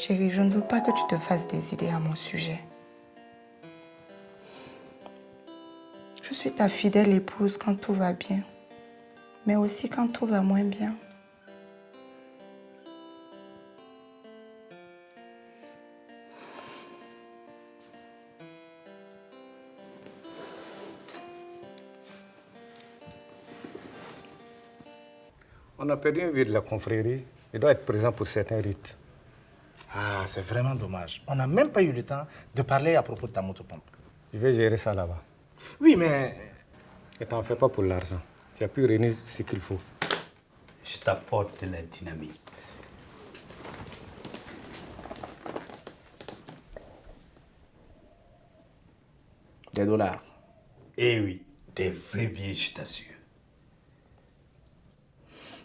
Chérie, je ne veux pas que tu te fasses des idées à mon sujet. Je suis ta fidèle épouse quand tout va bien, mais aussi quand tout va moins bien. On a perdu un vieux de la confrérie. Il doit être présent pour certains rites. Ah, c'est vraiment dommage. On n'a même pas eu le temps de parler à propos de ta motopompe. Je vais gérer ça là-bas. Oui, mais... Ne t'en fais pas pour l'argent. Tu as pu réunir ce qu'il faut. Je t'apporte de la dynamite. Des dollars. Eh oui, des vrais billets, je t'assure.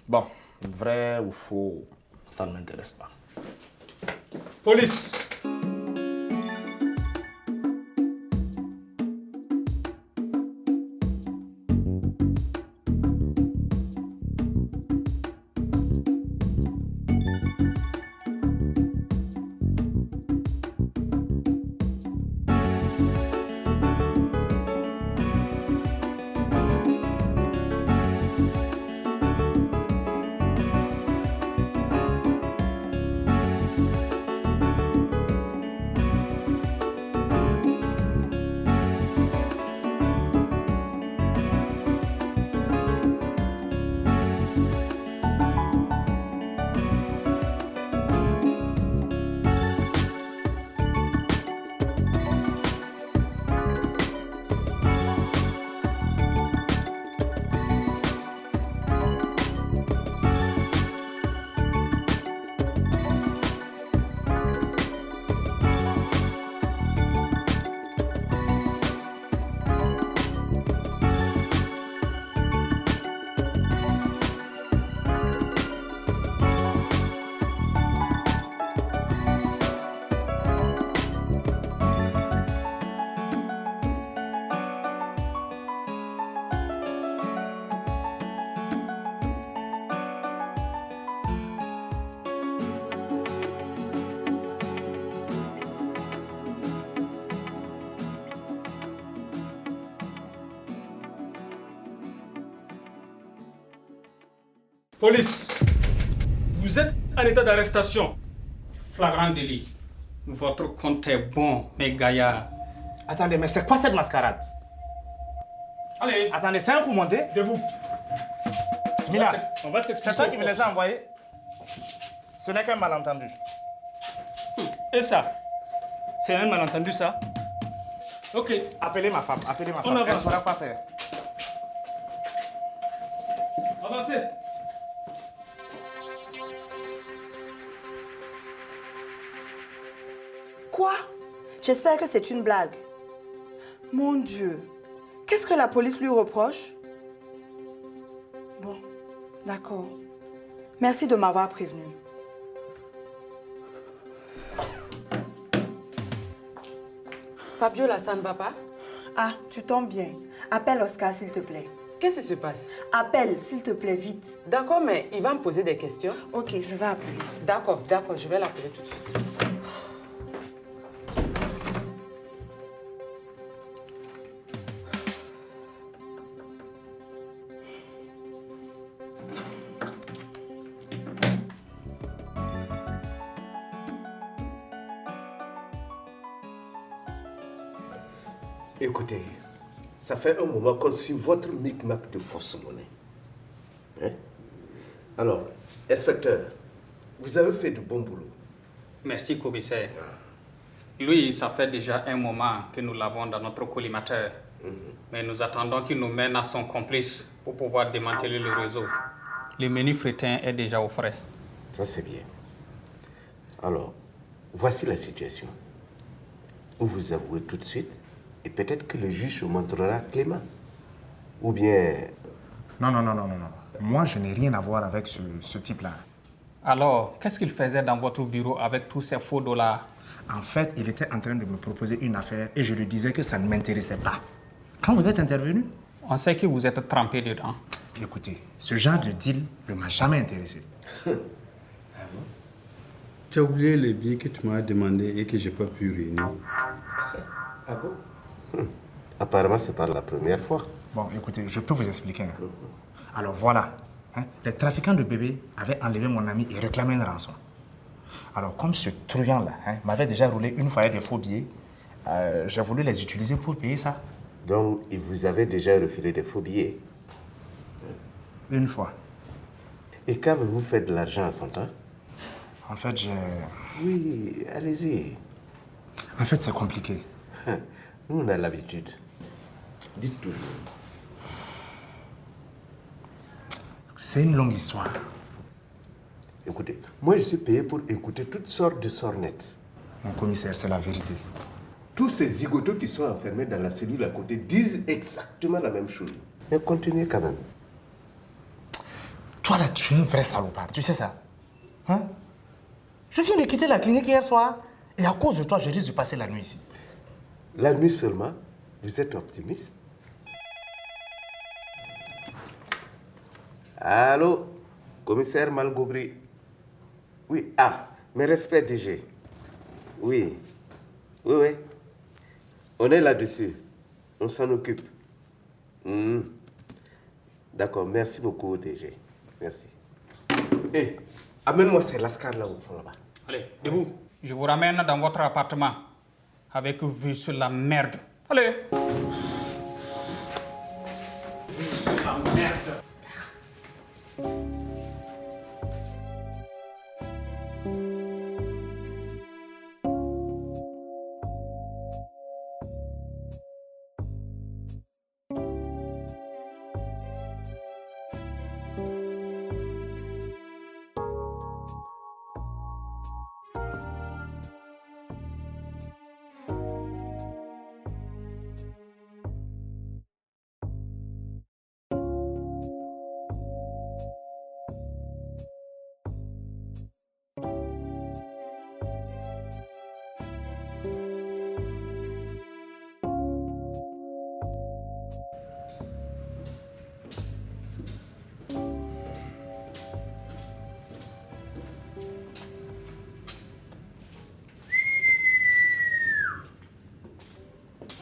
Bon, vrai ou faux, ça ne m'intéresse pas. Police! Police, vous êtes en état d'arrestation. Flagrant délit. Votre compte est bon, mes gaillards. Attendez, mais c'est quoi cette mascarade? Allez, Attendez, c'est un coup monté? debout. Mila, On va c'est s'expliquer. toi qui me les as envoyés? Ce n'est qu'un malentendu. Et ça? C'est un malentendu, ça? Ok. Appelez ma femme, appelez ma On femme. Elle avance. saura quoi faire. Avancez. Quoi? J'espère que c'est une blague. Mon Dieu, qu'est-ce que la police lui reproche? Bon, d'accord. Merci de m'avoir prévenu. Fabiola, ça ne va pas? Ah, tu tombes bien. Appelle Oscar, s'il te plaît. Qu'est-ce qui se passe? Appelle, s'il te plaît, vite. D'accord, mais il va me poser des questions. Ok, je vais appeler. D'accord, je vais l'appeler tout de suite. Écoutez, ça fait un moment qu'on suit votre micmac de fausse monnaie. Hein? Alors, inspecteur, vous avez fait du bon boulot. Merci, commissaire. Lui, ça fait déjà un moment que nous l'avons dans notre collimateur. Mais nous attendons qu'il nous mène à son complice pour pouvoir démanteler le réseau. Le menu fretin est déjà au frais. Ça, c'est bien. Alors, voici la situation. Vous vous avouez tout de suite et peut-être que le juge se montrera clément. Ou bien... Non. Moi, je n'ai rien à voir avec ce type-là. Alors, qu'est-ce qu'il faisait dans votre bureau avec tous ces faux dollars? En fait, il était en train de me proposer une affaire et je lui disais que ça ne m'intéressait pas. Quand vous êtes intervenu, On sait que vous êtes trempé dedans. écoutez, ce genre de deal ne m'a jamais intéressé. Tu as oublié les billets que tu m'as demandé et que je n'ai pas pu réunir. Ah bon? Apparemment, c'est pas la première fois. Bon, écoutez, je peux vous expliquer. Alors voilà, les trafiquants de bébés avaient enlevé mon ami et réclamé une rançon. Alors comme ce truand-là m'avait déjà roulé une fois des faux billets, j'ai voulu les utiliser pour payer ça. Donc, il vous avait déjà refilé des faux billets. Une fois. Et qu'avez-vous fait de l'argent à son temps? En fait, Oui, allez-y. En fait, c'est compliqué. Nous, on a l'habitude. Dites toujours. C'est une longue histoire. Écoutez, moi, je suis payé pour écouter toutes sortes de sornettes. Mon commissaire, c'est la vérité. Tous ces zigotos qui sont enfermés dans la cellule à côté disent exactement la même chose. Mais continuez quand même. Toi là, tu es un vrai salopard, tu sais ça? Hein? Je viens de quitter la clinique hier soir et à cause de toi, je risque de passer la nuit ici. La nuit seulement, vous êtes optimiste. Allô, commissaire Malgobri. Oui, mes respects DG. Oui, oui. On est là-dessus. On s'en occupe. D'accord, merci beaucoup DG. Merci. Hé, amène-moi ces lascars là au fond là-bas. Allez, debout. Je vous ramène dans votre appartement avec vue sur la merde. Allez. Vue sur la merde.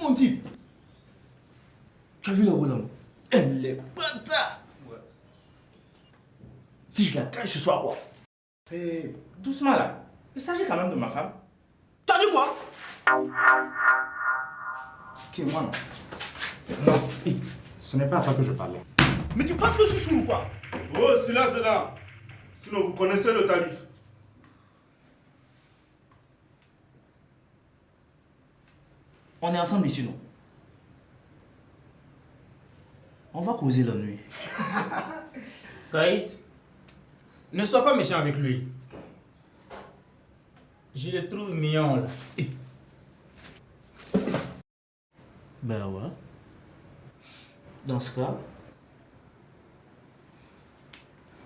Mon type, tu as vu la Roland? Elle est bâtard. Ouais. Si je la cache ce soir, quoi. Hé, doucement là. Il s'agit quand même de ma femme. T'as dit quoi? Qui, moi non? Non, ce n'est pas à toi que je parle. Mais tu penses que je suis sous ou quoi? Oh, silence là. Sinon, vous connaissez le tarif. On est ensemble ici, non? On va causer la nuit. Kaït, ne sois pas méchant avec lui. Je le trouve mignon là. Ben ouais. Dans ce cas,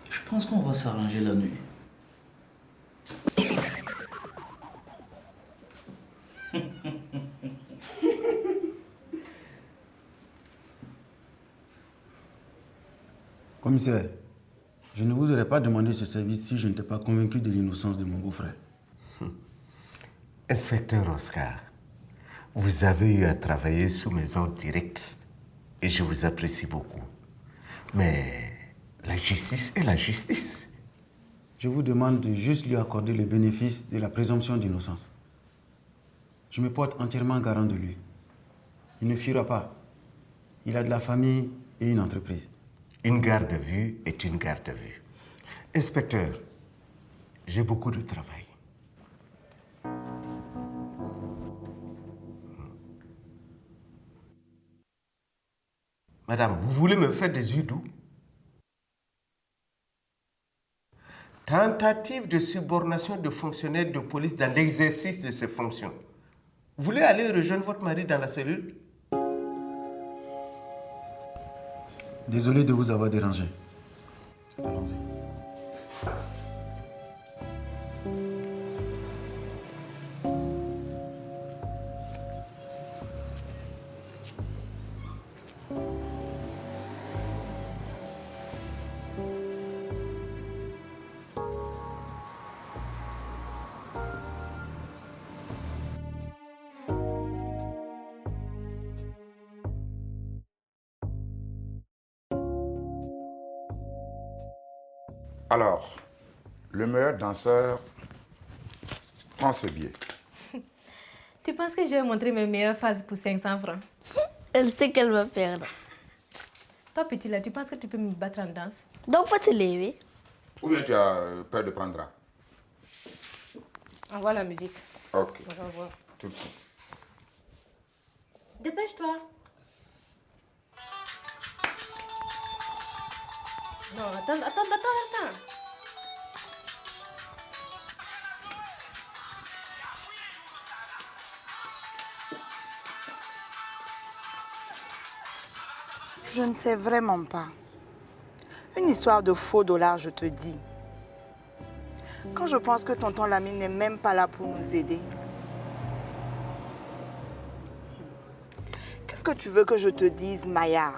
je pense qu'on va s'arranger la nuit. Commissaire, je ne vous aurais pas demandé ce service si je n'étais pas convaincu de l'innocence de mon beau-frère. Inspecteur Oscar, vous avez eu à travailler sous mes ordres directs et je vous apprécie beaucoup. Mais la justice est la justice. Je vous demande de juste lui accorder le bénéfice de la présomption d'innocence. Je me porte entièrement garant de lui. Il ne fuira pas. Il a de la famille et une entreprise. Une garde à vue est une garde à vue. Inspecteur, j'ai beaucoup de travail. Madame, vous voulez me faire des yeux doux? Tentative de subornation de fonctionnaires de police dans l'exercice de ses fonctions. Vous voulez aller rejoindre votre mari dans la cellule? Désolé de vous avoir dérangé. Allons-y. Alors, le meilleur danseur prend ce billet. Tu penses que je vais montrer mes meilleures phases pour 500 francs? Elle sait qu'elle va perdre. Toi, petit là, tu penses que tu peux me battre en danse? Donc, faut te lever. Ou bien tu as peur de prendre un? Envoie la musique. Ok. On va voir. Tout de suite. Dépêche-toi. Non, attends. Je ne sais vraiment pas. Une histoire de faux dollars, je te dis. Quand je pense que tonton Lamine n'est même pas là pour nous aider. Qu'est-ce que tu veux que je te dise, Maya?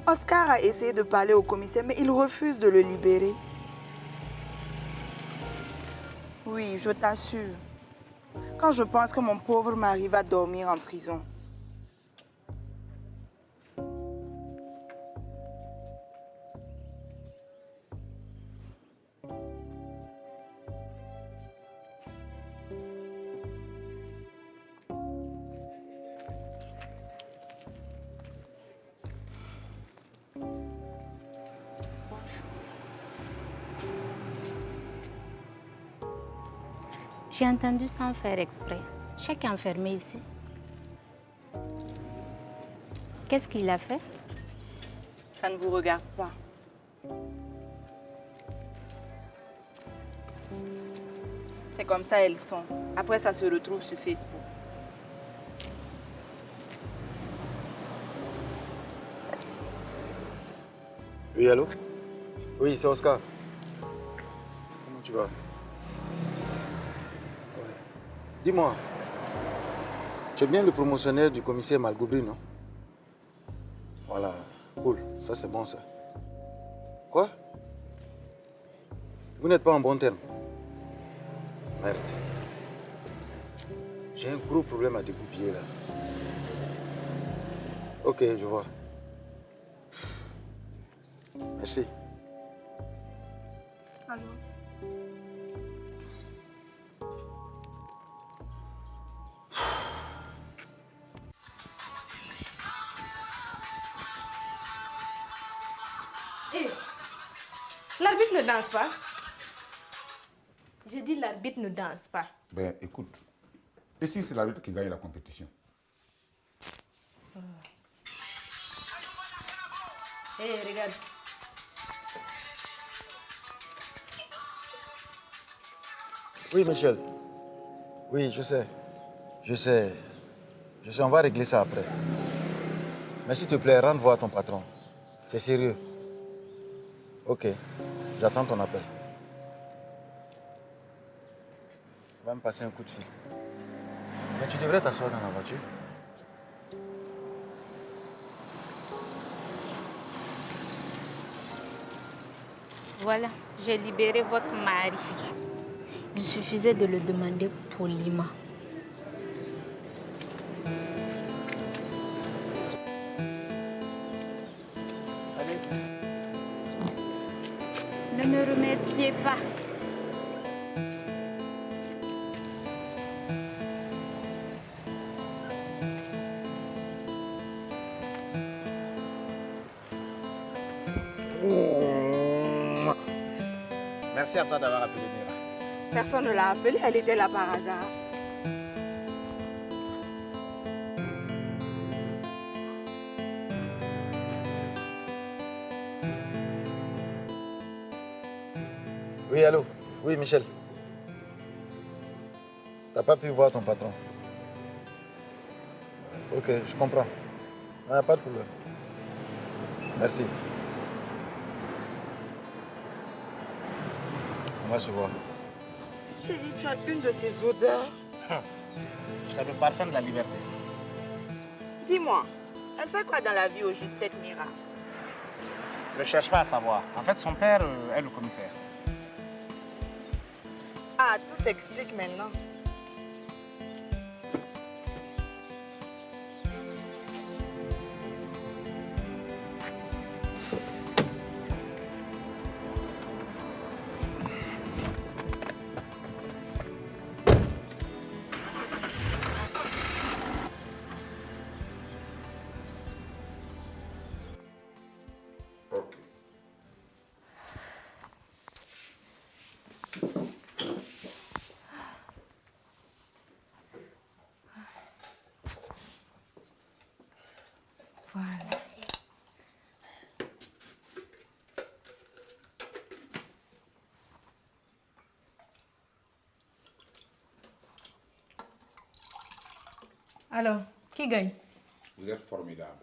Oscar a essayé de parler au commissaire, mais il refuse de le libérer. Oui, je t'assure. Quand je pense que mon pauvre mari va dormir en prison. J'ai entendu sans faire exprès. Chaque enfermé ici. Qu'est-ce qu'il a fait? Ça ne vous regarde pas. C'est comme ça elles sont. Après, ça se retrouve sur Facebook. Oui, allô? Oui, c'est Oscar. Comment tu vas? Dis-moi, tu es bien le promotionnaire du commissaire Malgoubri, non? Voilà, cool, ça c'est bon ça. Quoi? Vous n'êtes pas en bon terme? Merde. J'ai un gros problème à dégoupiller là. Ok, je vois. Merci. Allô? Hé, l'arbitre ne danse pas. J'ai dit l'arbitre ne danse pas. Ben, écoute. Et si c'est l'arbitre qui gagne la compétition? Hé, regarde. Oui, Michel. Oui, je sais. Je sais, on va régler ça après. Mais s'il te plaît, rentre voir ton patron. C'est sérieux. Ok, j'attends ton appel. Va me passer un coup de fil. Mais tu devrais t'asseoir dans la voiture. Voilà, j'ai libéré votre mari. Il suffisait de le demander poliment. Allez. Ne me remerciez pas. Merci à toi d'avoir appelé Mira. Personne ne l'a appelée, elle était là par hasard. Oui, allô? Oui, Michel. T'as pas pu voir ton patron? Ok, je comprends. Ah, pas de problème. Merci. On va se voir. Chérie, tu as une de ces odeurs. C'est le parfum de la liberté. Dis-moi, elle fait quoi dans la vie au juste cette Mira? Ne cherche pas à savoir. En fait, son père est le commissaire. Ah, tout s'explique maintenant. Voilà. Alors, qui gagne? Vous êtes formidable.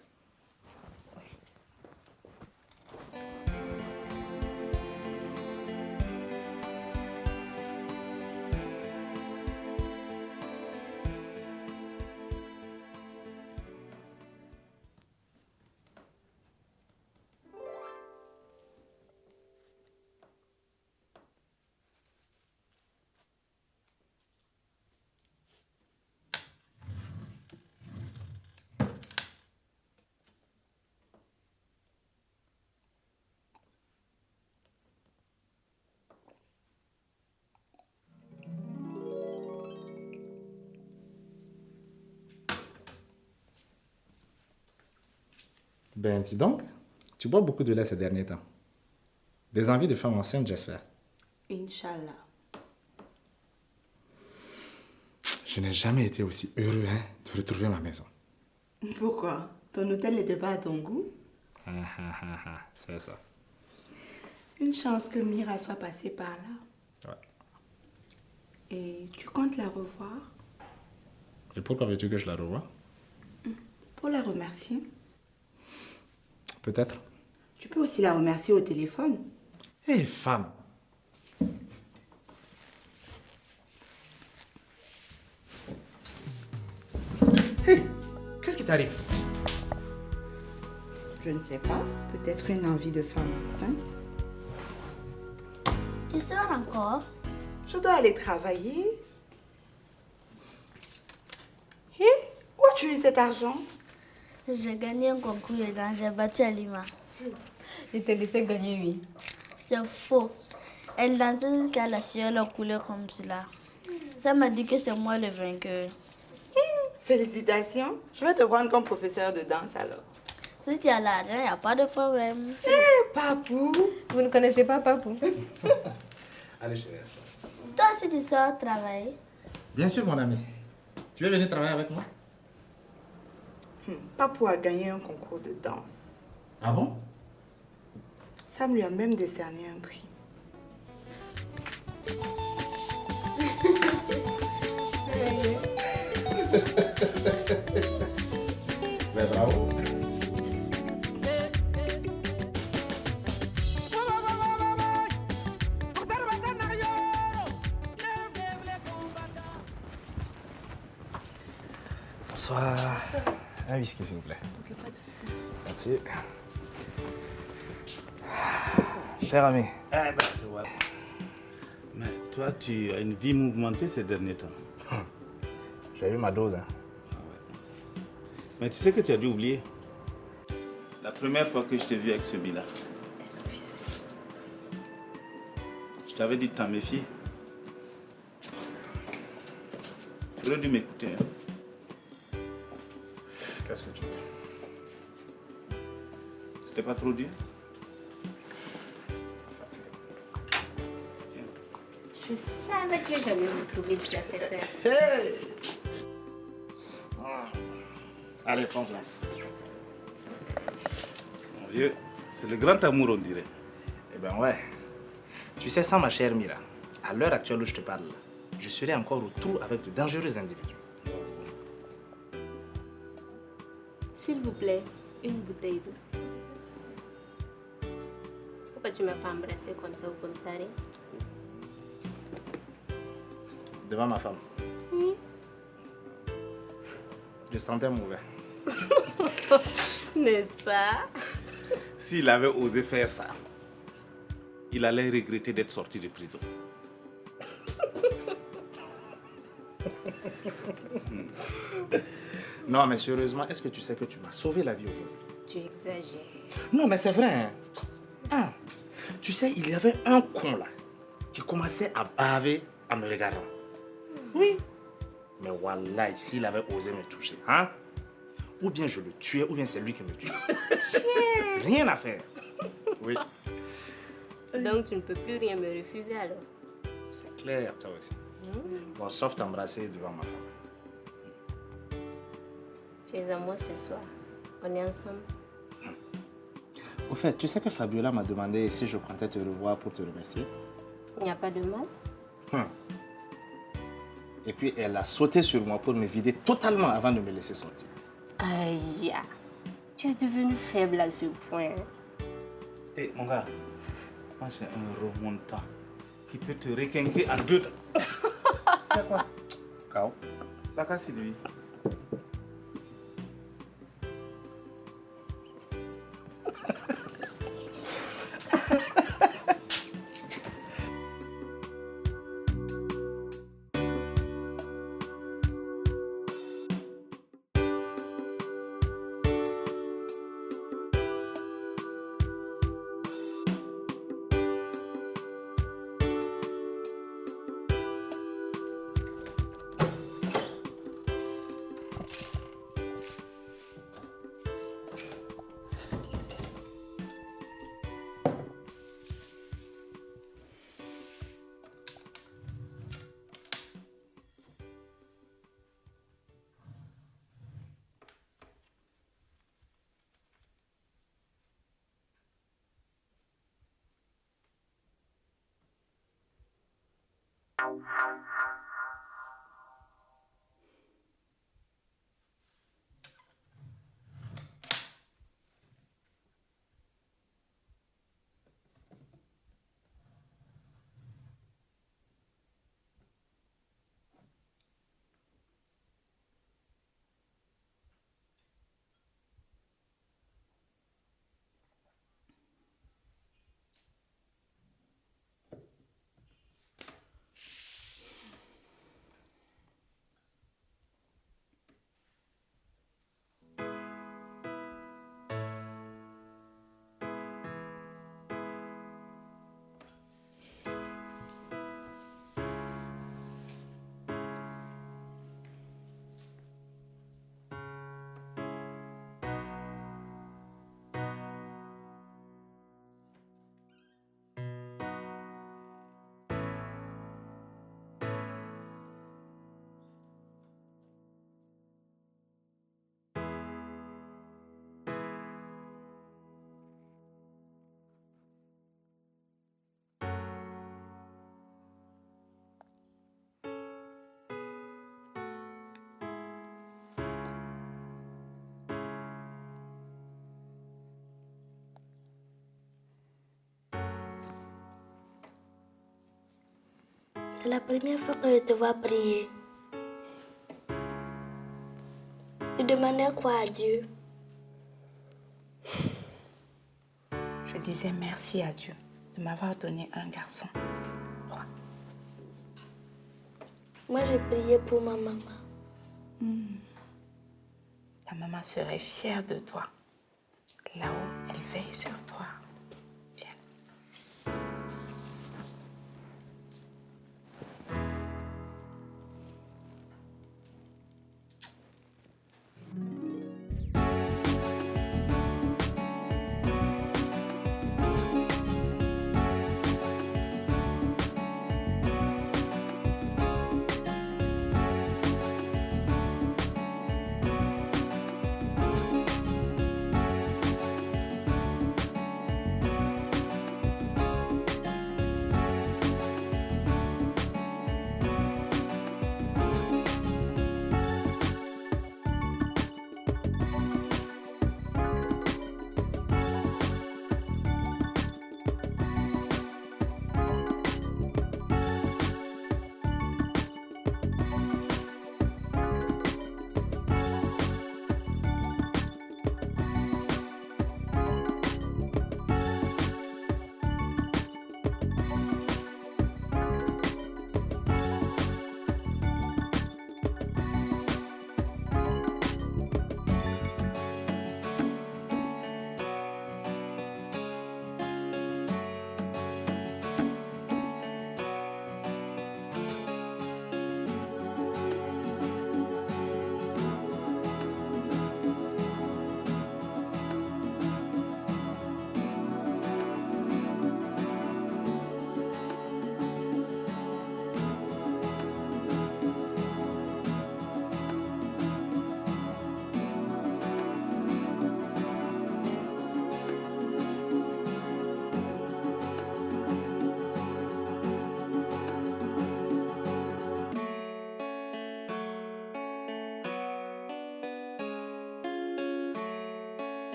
Ben, dis donc, tu bois beaucoup de lait ces derniers temps. Des envies de femme enceinte, j'espère. Inch'Allah. Je n'ai jamais été aussi heureux de retrouver ma maison. Pourquoi? Ton hôtel n'était pas à ton goût? C'est ça. Une chance que Mira soit passée par là. Ouais. Et tu comptes la revoir? Et pourquoi veux-tu que je la revoie? Pour la remercier. Peut-être. Tu peux aussi la remercier au téléphone. Hé, femme! Hé! Qu'est-ce qui t'arrive? Je ne sais pas. Peut-être une envie de femme enceinte. Tu sors encore? Je dois aller travailler. Et où as-tu eu cet argent? J'ai gagné un concours et j'ai battu Alima. Je te laissais gagner, oui. C'est faux. Elle dansait jusqu'à la sueur leur couleur comme cela. Ça m'a dit que c'est moi le vainqueur. Félicitations. Je vais te prendre comme professeur de danse alors. Si tu as l'argent, il n'y a pas de problème. Papou. Vous ne connaissez pas Papou? Allez, chérie. Toi aussi, tu sors travailler? Bien sûr, mon ami. Tu veux venir travailler avec moi? Papou a gagné un concours de danse. Ah bon? Sam lui a même décerné un prix. Ben, bravo. Bonsoir. Un whisky, s'il vous plaît. Ok, pas de soucis. Merci. Cher ami. Eh ben, te voilà. Mais toi, tu as une vie mouvementée ces derniers temps. J'ai eu ma dose. Mais tu sais que tu as dû oublier. La première fois que je t'ai vu avec celui-là. Je t'avais dit de t'en méfier. Tu aurais dû m'écouter. Hein. Qu'est-ce que tu veux? C'était pas trop dur? Je savais que j'allais vous trouver ici à cette heure. Hey! Allez, prends place. Mon vieux, c'est le grand amour, on dirait. Eh ben ouais. Tu sais ça, ma chère Mira, à l'heure actuelle où je te parle, je serai encore au trou avec de dangereux individus. S'il vous plaît, une bouteille d'eau. Pourquoi tu ne m'as pas embrassé comme ça ou comme ça, rien? Devant ma femme. Oui. Je sentais mauvais. N'est-ce pas? S'il avait osé faire ça, il allait regretter d'être sorti de prison. Non, mais sérieusement, est-ce que tu sais que tu m'as sauvé la vie aujourd'hui? Tu exagères. Non, mais c'est vrai. Hein. Ah, tu sais, il y avait un con là qui commençait à baver en me regardant. Oui. Mais wallah, s'il avait osé me toucher, hein? Ou bien je le tuais, ou bien c'est lui qui me tue. Rien à faire. Oui. Donc tu ne peux plus rien me refuser alors? C'est clair, toi aussi. Bon, sauf t'embrasser devant ma femme. Tu es à moi ce soir. On est ensemble. Au fait, tu sais que Fabiola m'a demandé si je comptais te revoir pour te remercier. Il n'y a pas de mal. Et puis, elle a sauté sur moi pour me vider totalement avant de me laisser sortir. Aïe, tu es devenu faible à ce point. Eh, mon gars, moi j'ai un remontant qui peut te requinquer en 2 temps. C'est quoi? Cao. La casse de vie. C'est la première fois que je te vois prier. Tu demandais quoi à Dieu? Je disais merci à Dieu de m'avoir donné un garçon. Toi. Moi, j'ai prié pour ma maman. Ta maman serait fière de toi. Là-haut, elle veille sur toi.